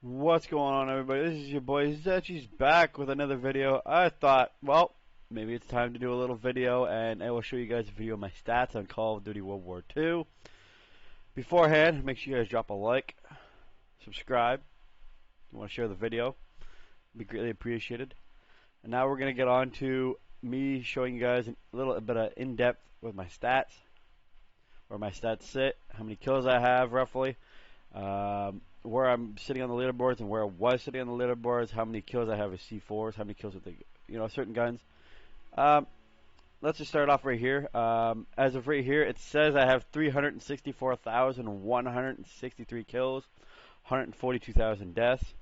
What's going on, everybody? This is your boy Zetchi's back with another video. I thought, well, maybe it's time to do a little video, and I will show you guys a video of my stats on Call of Duty World War II. Beforehand, make sure you guys drop a like, subscribe. If you want to share the video, it'd be greatly appreciated. And now we're going to get on to me showing you guys a little bit of in-depth with my stats, where my stats sit, how many kills I have roughly. Where I'm sitting on the leaderboards and where I was sitting on the leaderboards, how many kills I have with C4s, how many kills with the, certain guns. Let's just start off right here. As of right here, it says I have 364,163 kills, 142,000 deaths.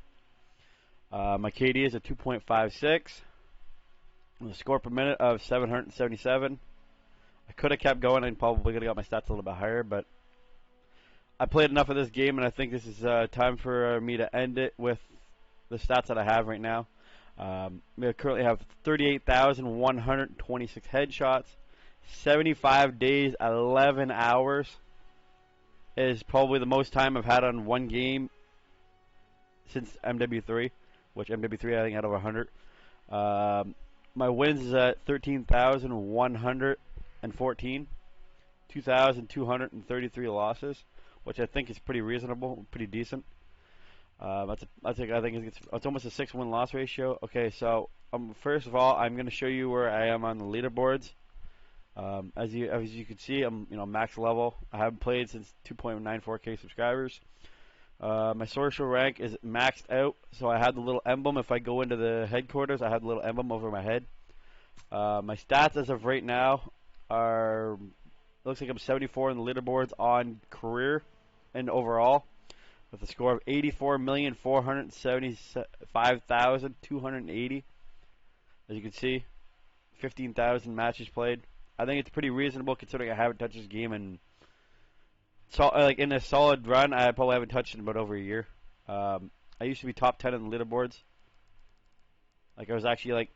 My KD is a 2.56, with a score per minute of 777. I could have kept going and probably could have got my stats a little bit higher, but I played enough of this game, and I think this is time for me to end it with the stats that I have right now. We currently have 38,126 headshots, 75 days, 11 hours. Is probably the most time I've had on one game since MW3, which MW3 I think had over 100. My wins is at 13,114, 2,233 losses, which I think is pretty reasonable, pretty decent. I think it's almost a 6-win loss ratio. Okay, so first of all, I'm going to show you where I am on the leaderboards. As you can see, I'm max level. I haven't played since 2.94k subscribers. My social rank is maxed out, so I have the little emblem. If I go into the headquarters, I have the little emblem over my head. My stats as of right now are, looks like I'm 74 in the leaderboards on career and overall, with a score of 84,475,280. As you can see, 15,000 matches played. I think it's pretty reasonable considering I haven't touched this game in in a solid run. I probably haven't touched it in about over a year. I used to be top 10 in the leaderboards. Like I was actually like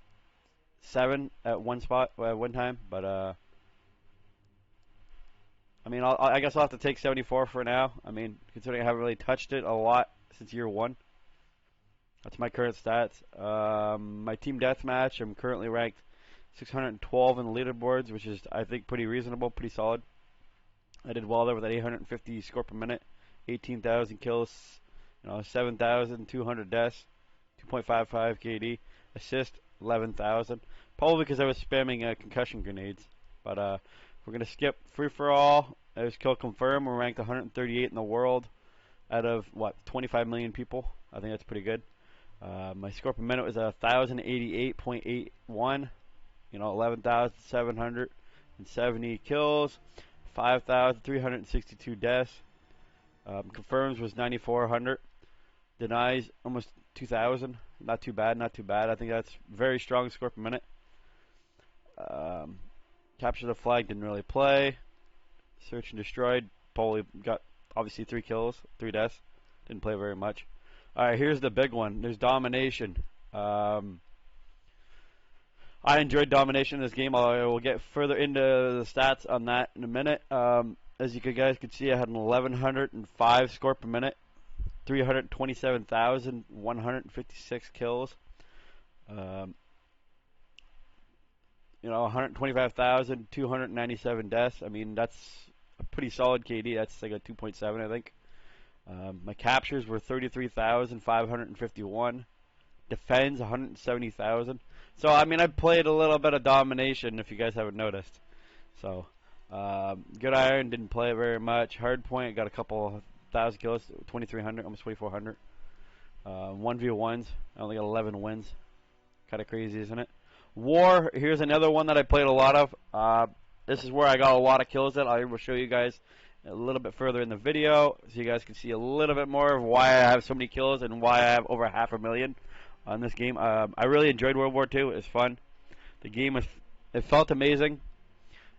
7 at one spot at one time, but I mean, I guess I'll have to take 74 for now. I mean, considering I haven't really touched it a lot since year 1. That's my current stats. My team deathmatch, I'm currently ranked 612 in the leaderboards, which is, I think, pretty reasonable, pretty solid. I did well there with that 850 score per minute, 18,000 kills, 7,200 deaths, 2.55 KD, assist 11,000. Probably because I was spamming concussion grenades, but we're going to skip free-for-all. There's kill confirm. We're ranked 138 in the world out of, 25 million people. I think that's pretty good. My score per minute was 1,088.81. 11,770 kills, 5,362 deaths. Confirms was 9,400. Denies almost 2,000. Not too bad, not too bad. I think that's very strong score per minute. Capture the flag, didn't really play. Search and destroyed, probably got obviously 3 kills, 3 deaths. Didn't play very much. Alright, here's the big one. There's domination. I enjoyed domination in this game. I will get further into the stats on that in a minute. As you guys can see, I had an 1,105 score per minute, 327,156 kills. 125,297 deaths. I mean, that's a pretty solid KD. That's like a 2.7, I think. My captures were 33,551. Defends 170,000. So I mean, I played a little bit of domination, if you guys haven't noticed. So good iron, didn't play it very much. Hard point, got a couple thousand kills, 2,300, almost 2,400. 1v1s, I only got 11 wins. Kind of crazy, isn't it? War, here's another one that I played a lot of. This is where I got a lot of kills at. I will show you guys a little bit further in the video, so you guys can see a little bit more of why I have so many kills and why I have over 500,000 on this game. I really enjoyed World War II. It was fun. The game it felt amazing.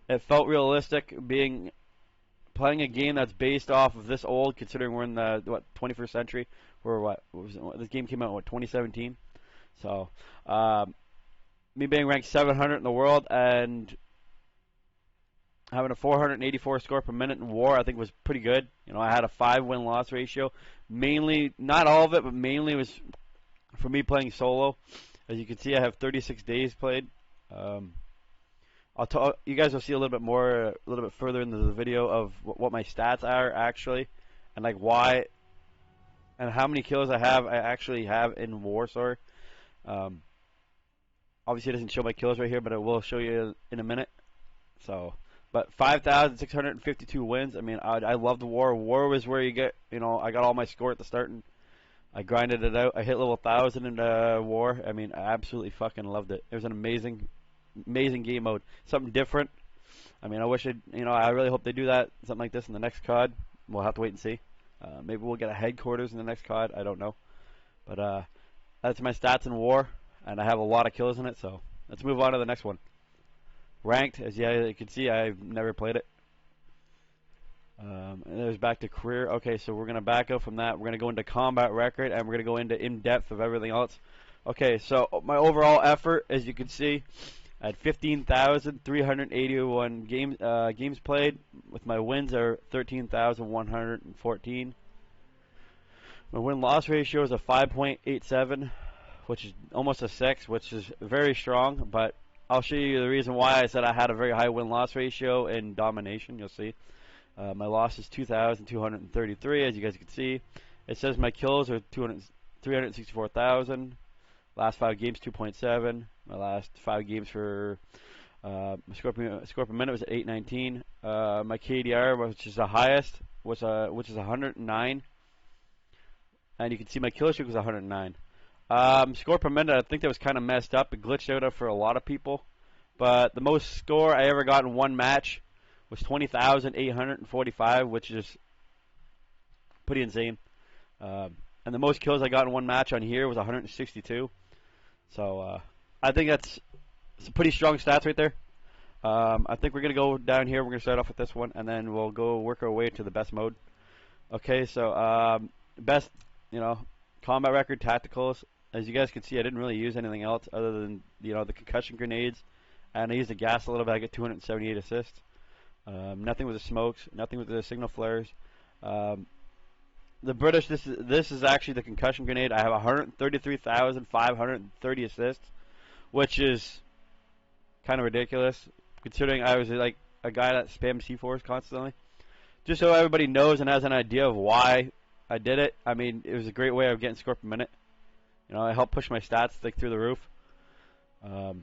It felt realistic, playing a game that's based off of this old, considering we're in the 21st century. This game came out in 2017. So me being ranked 700 in the world, and Having a 484 score per minute in war, I think was pretty good. You know, I had a 5 win-loss ratio. Mainly, not all of it, but mainly was for me playing solo. As you can see, I have 36 days played. You guys will see a little bit more, a little bit further into the video of what my stats are actually, and like why, and how many kills I actually have in war. Sorry. Obviously, it doesn't show my kills right here, but it will show you in a minute. So, but 5,652 wins. I mean, I loved war. War was where you get, you know, I got all my score at the start and I grinded it out. I hit level 1,000 in war. I mean, I absolutely fucking loved it. It was an amazing game mode. Something different. I mean, I wish I really hope they do that, something like this in the next COD. We'll have to wait and see. Maybe we'll get a headquarters in the next COD. I don't know. But that's my stats in war, and I have a lot of kills in it, so let's move on to the next one. Ranked, as you can see, I've never played it. And there's back to career. Okay, so we're going to back up from that. We're going to go into combat record, and we're going to go into in-depth of everything else. Okay, so my overall effort, as you can see, I had 15,381 games played, with my wins are 13,114. My win-loss ratio is a 5.87, which is almost a 6, which is very strong, but I'll show you the reason why I said I had a very high win-loss ratio in domination. You'll see. My loss is 2,233, as you guys can see. It says my kills are 364,000. Last 5 games, 2.7. My last 5 games for my score per minute was at 819. My KDR, which is the highest, which is 109. And you can see my kill streak was 109. Score per minute, I think that was kind of messed up. It glitched out for a lot of people. But the most score I ever got in one match was 20,845, which is pretty insane. And the most kills I got in one match on here was 162. So I think that's some pretty strong stats right there. I think we're going to go down here. We're going to start off with this one, and then we'll go work our way to the best mode. Okay, so best, combat record, tacticals. As you guys can see, I didn't really use anything else other than, the concussion grenades. And I used the gas a little bit. I get 278 assists. Nothing with the smokes. Nothing with the signal flares. The British, this is actually the concussion grenade. I have 133,530 assists, which is kind of ridiculous, considering I was like a guy that spammed C4s constantly. Just so everybody knows and has an idea of why I did it. I mean, it was a great way of getting score per minute. I helped push my stats through the roof. I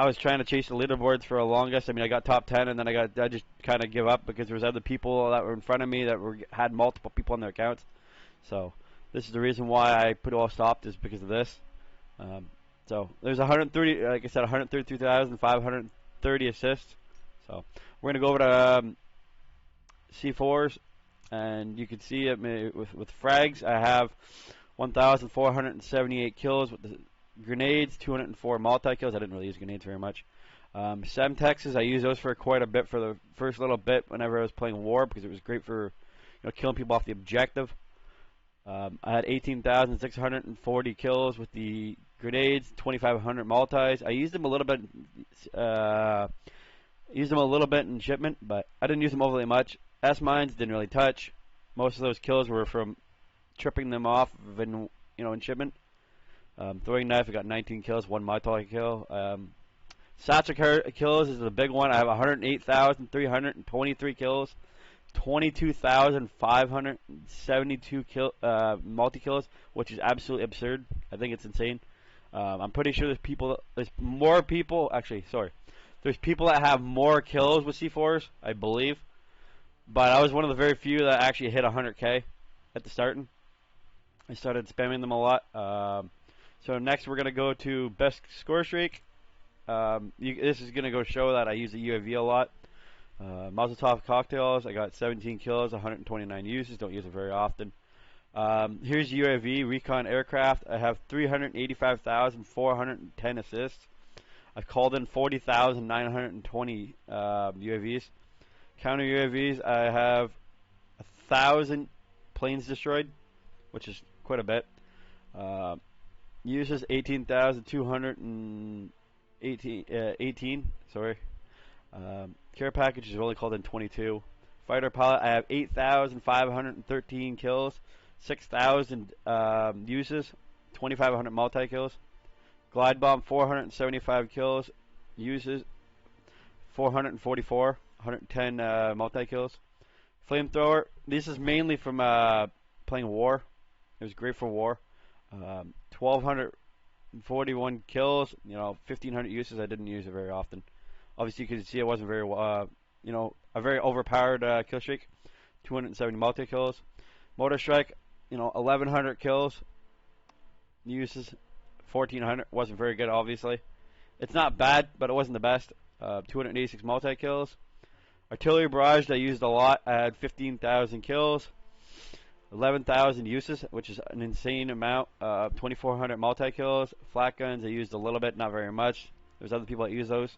was trying to chase the leaderboards for the longest. I mean, I got top 10, and then I just kind of give up because there was other people that were in front of me that had multiple people on their accounts. So this is the reason why I put it all stopped, is because of this. So there's 130, like I said, 132,530 assists. So we're gonna go over to C4s, and you can see it with frags. I have 1,478 kills with the grenades, 204 multi-kills. I didn't really use grenades very much. Semtexes, I used those for quite a bit for the first little bit whenever I was playing war, because it was great for killing people off the objective. I had 18,640 kills with the grenades, 2,500 multis. I used them a little bit. In shipment, but I didn't use them overly much. S-mines didn't really touch. Most of those kills were from tripping them off in shipment. Throwing knife, I got 19 kills, 1 multi kill. Satchel kills is the big one. I have 108,323 kills, 22,572 multi kills, which is absolutely absurd. I think it's insane. I'm pretty sure there's more people. Actually, sorry, there's people that have more kills with C4s, I believe. But I was one of the very few that actually hit 100K at the starting. I started spamming them a lot. So next we're going to go to best score streak. This is going to go show that I use the UAV a lot. Molotov cocktails, I got 17 kills, 129 uses, don't use it very often. Here's UAV, recon aircraft. I have 385,410 assists. I've called in 40,920 UAVs. Counter UAVs, I have 1,000 planes destroyed, which is quite a bit. Uses 18,218. 18. Sorry. Care package is only called in 22. Fighter pilot, I have 8,513 kills, 6,000 uses, 2,500 multi kills. Glide bomb, 475 kills, uses 444, 110 multi kills. Flamethrower, this is mainly from playing war. It was great for war. 1,241 kills, 1,500 uses. I didn't use it very often. Obviously, you can see it wasn't very, a very overpowered kill streak. 270 multi kills. Motor strike, 1,100 kills. Uses 1,400. Wasn't very good, obviously. It's not bad, but it wasn't the best. 286 multi kills. Artillery barrage, I used a lot. I had 15,000 kills. 11,000 uses, which is an insane amount. 2,400 multi kills. Flat guns, I used a little bit, not very much. There's other people that use those.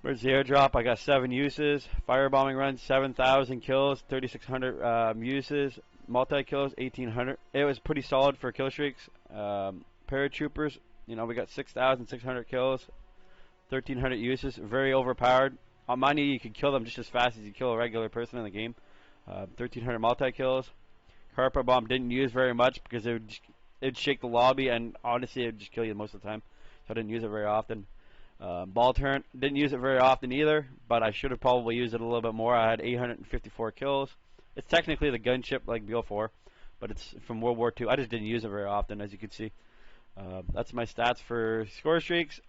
Emergency airdrop, I got 7 uses. Firebombing run, 7,000 kills, 3,600 uses. Multi kills, 1,800. It was pretty solid for kill streaks. Paratroopers, we got 6,600 kills, 1,300 uses. Very overpowered. On money, you can kill them just as fast as you kill a regular person in the game. 1,300 multi kills. Carpet bomb didn't use very much because it would shake the lobby, and honestly, it would just kill you most of the time. So I didn't use it very often. Ball turn, didn't use it very often either, but I should have probably used it a little bit more. I had 854 kills. It's technically the gunship like BO4, but it's from World War II. I just didn't use it very often, as you can see. That's my stats for score streaks.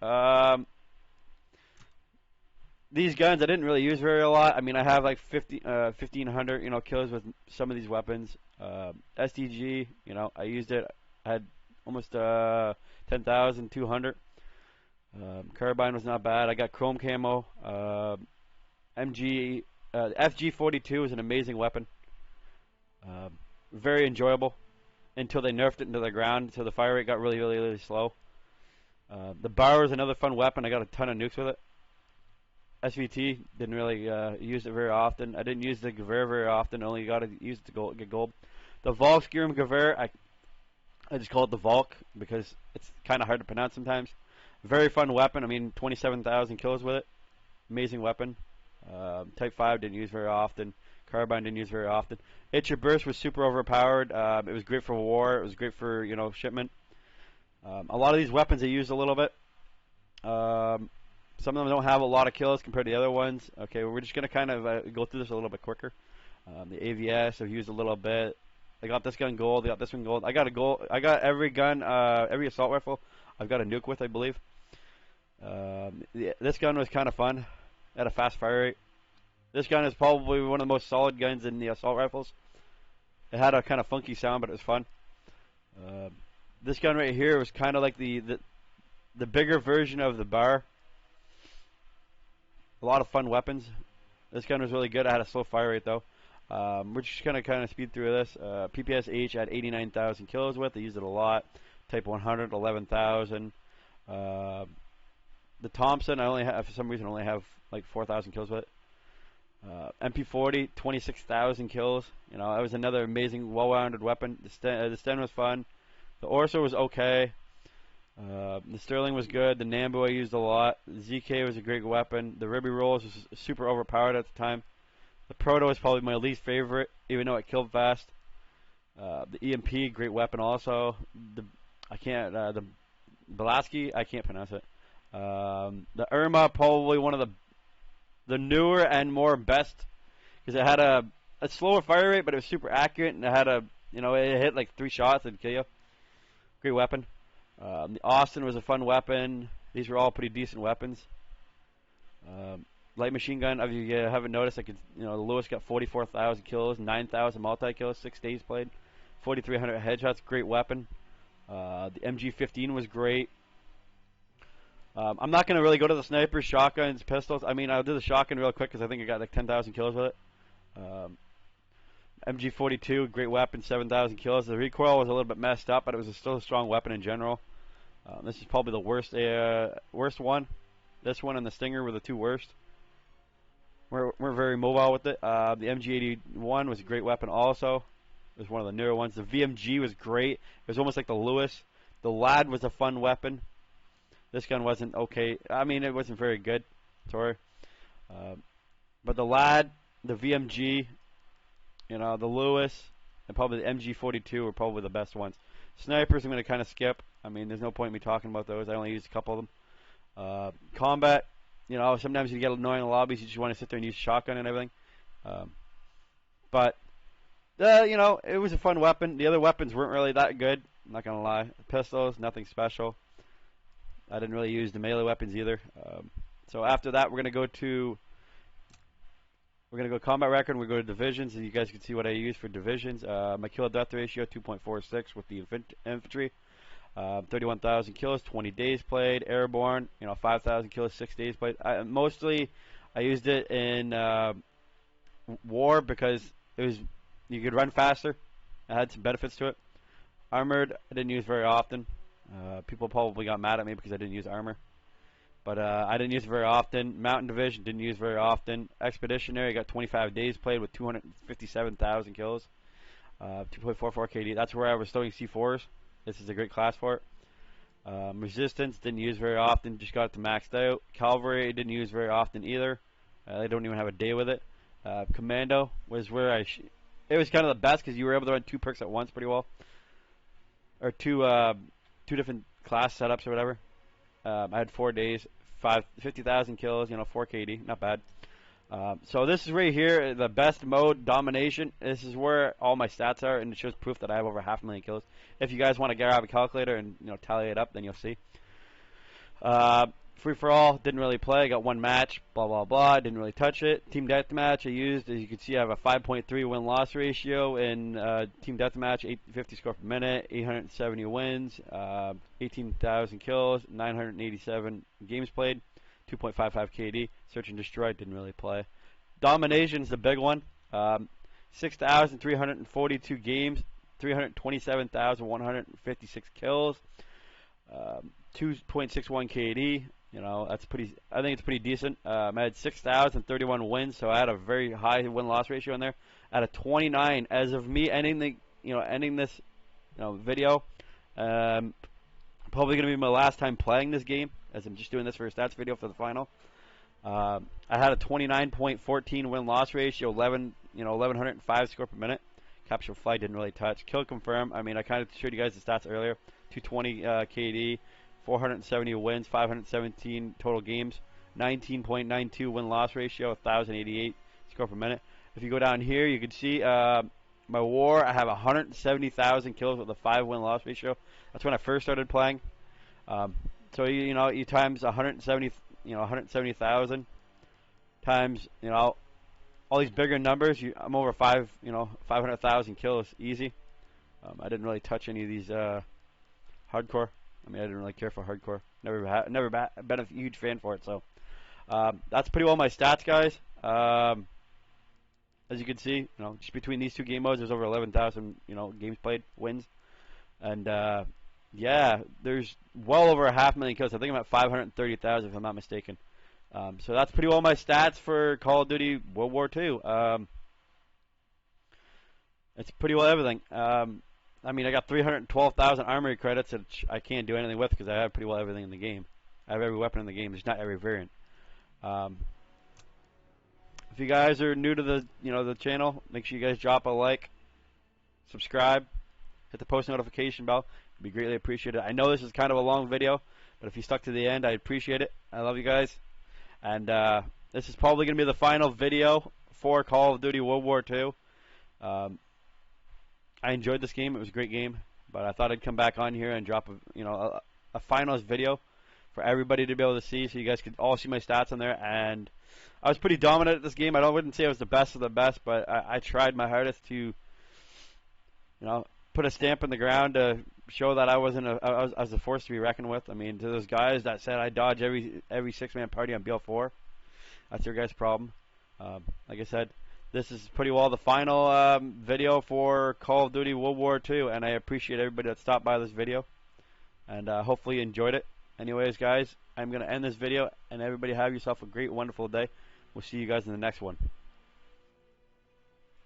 These guns I didn't really use very a lot. I mean, I have like 1,500 kills with some of these weapons. SDG, I used it. I had almost 10,200. Carbine was not bad. I got chrome camo. FG42 is an amazing weapon. Very enjoyable until they nerfed it into the ground, so the fire rate got really, really, really slow. The Bauer is another fun weapon. I got a ton of nukes with it. SVT, didn't really use it very often. I didn't use the Gewehr very often. Only got to use it to get gold. The Volksgrim Gewehr, I just call it the Volk because it's kind of hard to pronounce sometimes. Very fun weapon. I mean, 27,000 kills with it. Amazing weapon. Type 5 didn't use very often. Carbine didn't use very often. Itcher Burst was super overpowered. It was great for war. It was great for shipment. A lot of these weapons I used a little bit. Some of them don't have a lot of kills compared to the other ones. Okay, we're just gonna kind of go through this a little bit quicker. The AVS I've used a little bit. I got this gun gold. I got this one gold. I got a gold. I got every gun, every assault rifle I've got a nuke with, I believe. This gun was kind of fun. At a fast fire rate. This gun is probably one of the most solid guns in the assault rifles. It had a kind of funky sound, but it was fun. This gun right here was kind of like the bigger version of the Bar. A lot of fun weapons. This gun was really good. I had a slow fire rate though. We're just gonna kind of speed through this. PPSH I had 89,000 kills with. I used it a lot. Type 100, 11,000. The Thompson, I only have, for some reason, only have like 4,000 kills with it. MP40, 26,000 kills. That was another amazing, well-rounded weapon. The Sten was fun. The Orso was okay. The Sterling was good. The Nambu I used a lot. The ZK was a great weapon. The Ruby Rolls was super overpowered at the time. The Proto is probably my least favorite, even though it killed fast. The EMP, great weapon also. The Belaski, I can't pronounce it. The Irma, probably one of the newer and more best, because it had a slower fire rate, but it was super accurate, and it had it hit like 3 shots and kill you. Great weapon. The Austin was a fun weapon. These were all pretty decent weapons. Light machine gun, if you haven't noticed, the Lewis got 44,000 kills, 9,000 multi kills, 6 days played, 4,300 headshots. Great weapon. The MG15 was great. I'm not going to really go to the snipers, shotguns, pistols. I mean, I'll do the shotgun real quick because I think I got like 10,000 kills with it. MG42, great weapon, 7,000 kills. The recoil was a little bit messed up, but it was still a strong weapon in general. This is probably the worst one. This one and the Stinger were the 2 worst. We're very mobile with it. The MG81 was a great weapon also. It was one of the newer ones. The VMG was great. It was almost like the Lewis. The Lad was a fun weapon. This gun wasn't okay. I mean, it wasn't very good. Sorry. But the LAD, the VMG, the Lewis, and probably the MG42 are probably the best ones. Snipers I'm going to kind of skip. I mean, there's no point in me talking about those. I only used a couple of them. Combat, sometimes you get annoying lobbies. You just want to sit there and use shotgun and everything. But it was a fun weapon. The other weapons weren't really that good. I'm not going to lie. Pistols, nothing special. I didn't really use the melee weapons either. So after that, we're going to go combat record, and we go to divisions, and you guys can see what I use for divisions. My kill death ratio 2.46 with the infantry. 31,000 kills, 20 days played. Airborne, 5,000 kills, 6 days played. Mostly, I used it in war because you could run faster. It had some benefits to it. Armored, I didn't use very often. People probably got mad at me because I didn't use armor. But I didn't use it very often. Mountain Division, didn't use very often. Expeditionary, got 25 days played with 257,000 kills. 2.44 KD. That's where I was throwing C4s. This is a great class for it. Resistance, didn't use very often. Just got it to maxed out. Cavalry, didn't use very often either. They don't even have a day with it. Commando was where it was kind of the best because you were able to run 2 perks at once pretty well. Or two different class setups or whatever. I had 4 days, 50,000 kills, 4 KD, not bad. So this is right here, the best mode, domination. This is where all my stats are, and it shows proof that I have over 500,000 kills. If you guys want to grab a calculator and tally it up, then you'll see. Free for all, didn't really play. Got 1 match, blah blah blah. Didn't really touch it. Team deathmatch I used, as you can see, I have a 5.3 win-loss ratio in team deathmatch. 850 score per minute, 870 wins, 18,000 kills, 987 games played, 2.55 KD. Search and destroy, didn't really play. Domination's the big one. 6,342 games, 327,156 kills, 2.61 KD. That's pretty. I think it's pretty decent. I had 6,031 wins, so I had a very high win-loss ratio in there. At a 29, as of me ending this, video, probably gonna be my last time playing this game, as I'm just doing this for a stats video for the final. I had a 29.14 win-loss ratio, 1105 score per minute. Capture flight didn't really touch. Kill confirm. I mean, I kind of showed you guys the stats earlier. 220 KD. 470 wins, 517 total games, 19.92 win-loss ratio, 1,088 score per minute. If you go down here, you can see my war. I have 170,000 kills with a 5 win-loss ratio. That's when I first started playing. So you times 170,000 times all these bigger numbers. I'm over 500,000 kills easy. I didn't really touch any of these hardcore. I mean, I didn't really care for hardcore. Never been a huge fan for it. So that's pretty well my stats, guys. As you can see, just between these 2 game modes, there's over 11,000 games played, wins, and yeah, there's well over 500,000 kills. I think I'm at 530,000 if I'm not mistaken. So that's pretty well my stats for Call of Duty World War II. It's pretty well everything. I mean, I got 312,000 armory credits, which I can't do anything with because I have pretty well everything in the game. I have every weapon in the game, just not every variant. If you guys are new to the channel, make sure you guys drop a like, subscribe, hit the post notification bell. It'd be greatly appreciated. I know this is kind of a long video, but if you stuck to the end, I appreciate it. I love you guys. And this is probably going to be the final video for Call of Duty World War II. I enjoyed this game. It was a great game, but I thought I'd come back on here and drop a finals video for everybody to be able to see, so you guys could all see my stats on there. And I was pretty dominant at this game. I wouldn't say I was the best of the best, but I tried my hardest to, put a stamp in the ground to show that I was a force to be reckoned with. I mean, to those guys that said I dodge every 6-man party on BL4, that's your guys' problem. Like I said, this is pretty well the final video for Call of Duty World War II, and I appreciate everybody that stopped by this video, and hopefully you enjoyed it. Anyways, guys, I'm going to end this video, and everybody have yourself a great, wonderful day. We'll see you guys in the next one.